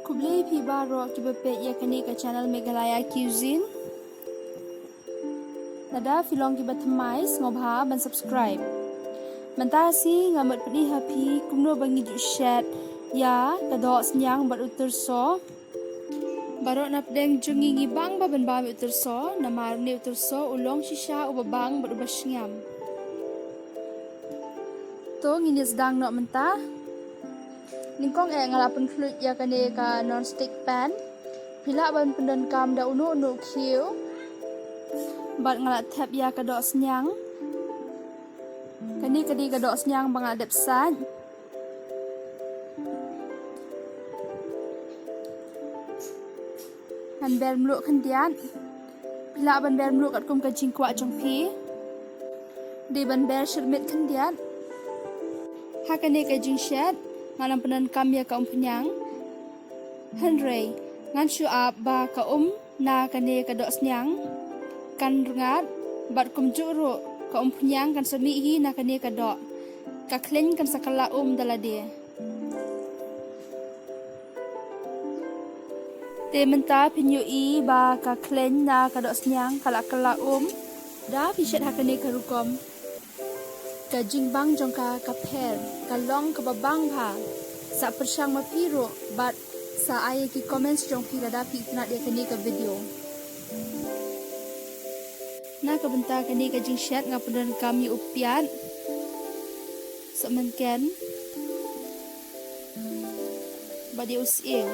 Kublai pi baro ki bepet ya kani ke channel Meghalaya Cuisine. Nada filong ki batamais ngobha ban subscribe. Mentasi ngamat pedih happy kumno bangi ju share ya ke Dohsniang bat tyrso. Baro napdeng jungi ngibang ba ban ba tyrso namar ne tyrso ulong shisha ubabang bat ubashngam. To ngini sedang nok mentah. Ningkong ngalapan fluid ya kane ka non-stick pan. Pila ban pendan kam da unu kiu. Bat ngalat tap ya ka Dohsniang. Kani kadi ka Dohsniang bang adep sad. Han ber mluk khandian. Pila ban ber mluk kat kum ka jingkwa jong pi. Di ban ber shermit khandian. Ha kani ka jing shed. Ngalam penan kam ya ka penyang Henry ngan shu ab ba ka na kane ka Dohsniang kan rengat bat kum juru ka penyang kan sami hi na kane ka do ka klen kan sakala dala dia te menta pinyu i ba ka klen na ka Dohsniang kala da pishet ha kane ka rukom ka jingbang jong ka per ka long ka babang ha sa persyang mapiro bat sa ay ki comments jong pi da pi na dia kani ka video na ka benta kani ka jing chat nga pudan kami upian sa manken badi usil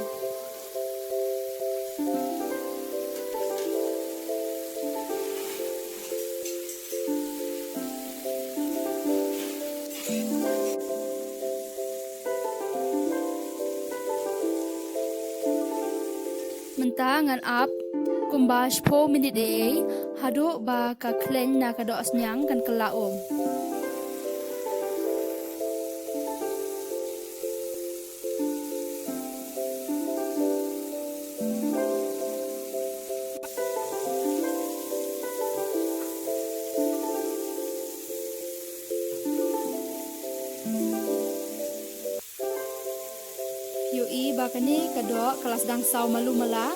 mentangan up kumbash po minute hado ba ka klen na ka Dohsniang kan kalaom Yoi bakani kado kelas dangsau malu mala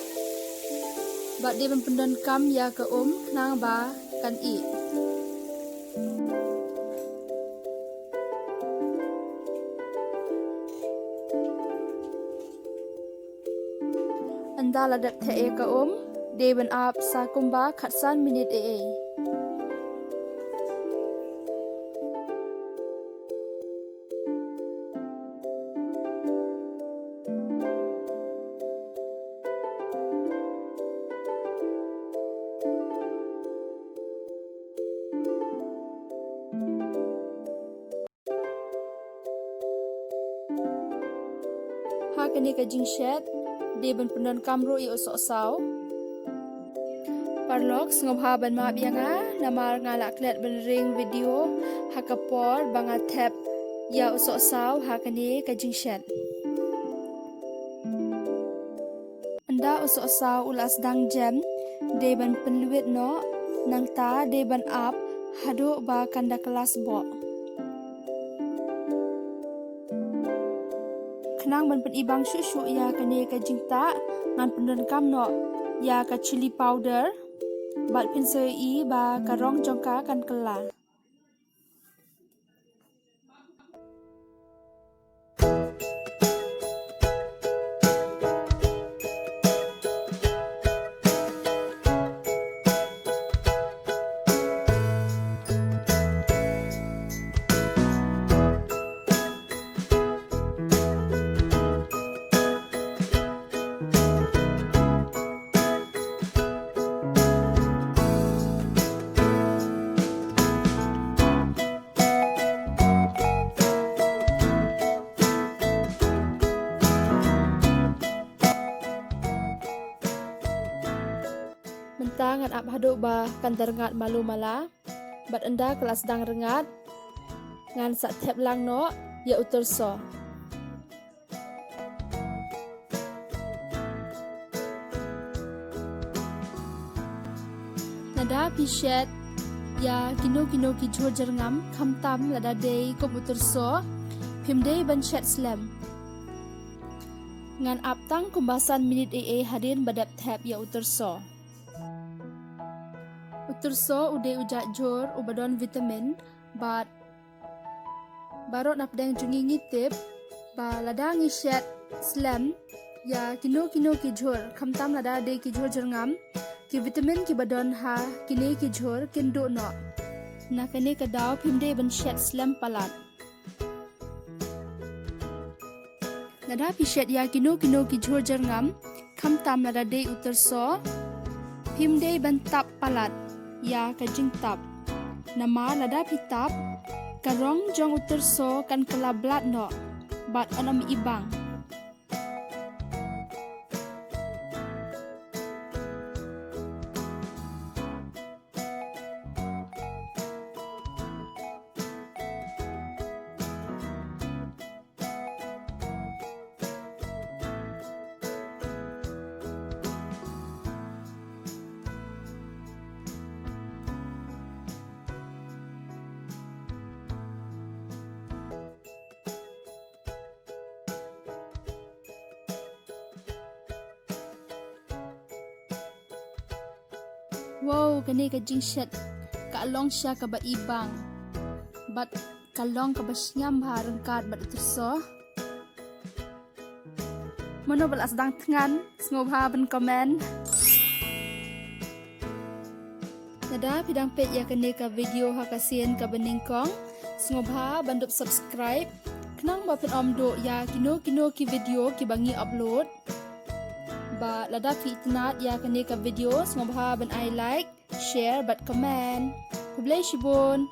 bat dia pendan kam ya ke nang ba kan i anda ladat the ke de ban ap sa kumba khatsan minute ha kani ka jing shed de ban pendan kamro i osok saw parlok sngop ha ban ma bianga namar ngala klet ban ring video ha kapor banga tap ya osok saw ha kani ka jing shed anda osok saw ulas dang jam de ban penluit no nang ta de ban up hado ba kanda kelas bo kenang ban penibang shushu ya kane ka jingta ngan pendan kam no ya ka chili powder bat pinsoi i ba ka rong jongka kan kela mentangan ap hado ba kan rengat malu mala bat anda kelas dang rengat ngan sak tep lang no ya tyrso nada pishet ya kino ki jor jerngam khamtam lada dei kom tyrso phimdei ban chat slam Ngan aptang kumbasan minit AA hadin badap tab ya uterso. Uterso ude ujak jor ubadon vitamin bat barot napdeng jungi ngitip ba ladang ishet slam ya kino ki jor khamtam lada de ki jor jerngam ki vitamin ki badon ha kini ki jor kindo no na kene kadaw phimde ban shet slam palat lada pishet ya kino ki jor jerngam khamtam lada de uterso phimde ban tap palat ya kajing tap nama lada pitap karong jong uterso kan kelablat no bat onam ibang. Wow, kani ka jingshet ka along siya ka ba ibang bat kalong ka ba siyam ha rengkat bat uterso mono balas dang tengan sengob ha ben komen nada pidang pet ya kani ka video ha kasien ka beningkong sengob ha bandup subscribe kenang ba pen om do ya kino ki video ki bangi upload ba lada fi itnat ya kani ka video sengob ha ben I like share but comment kublai shibun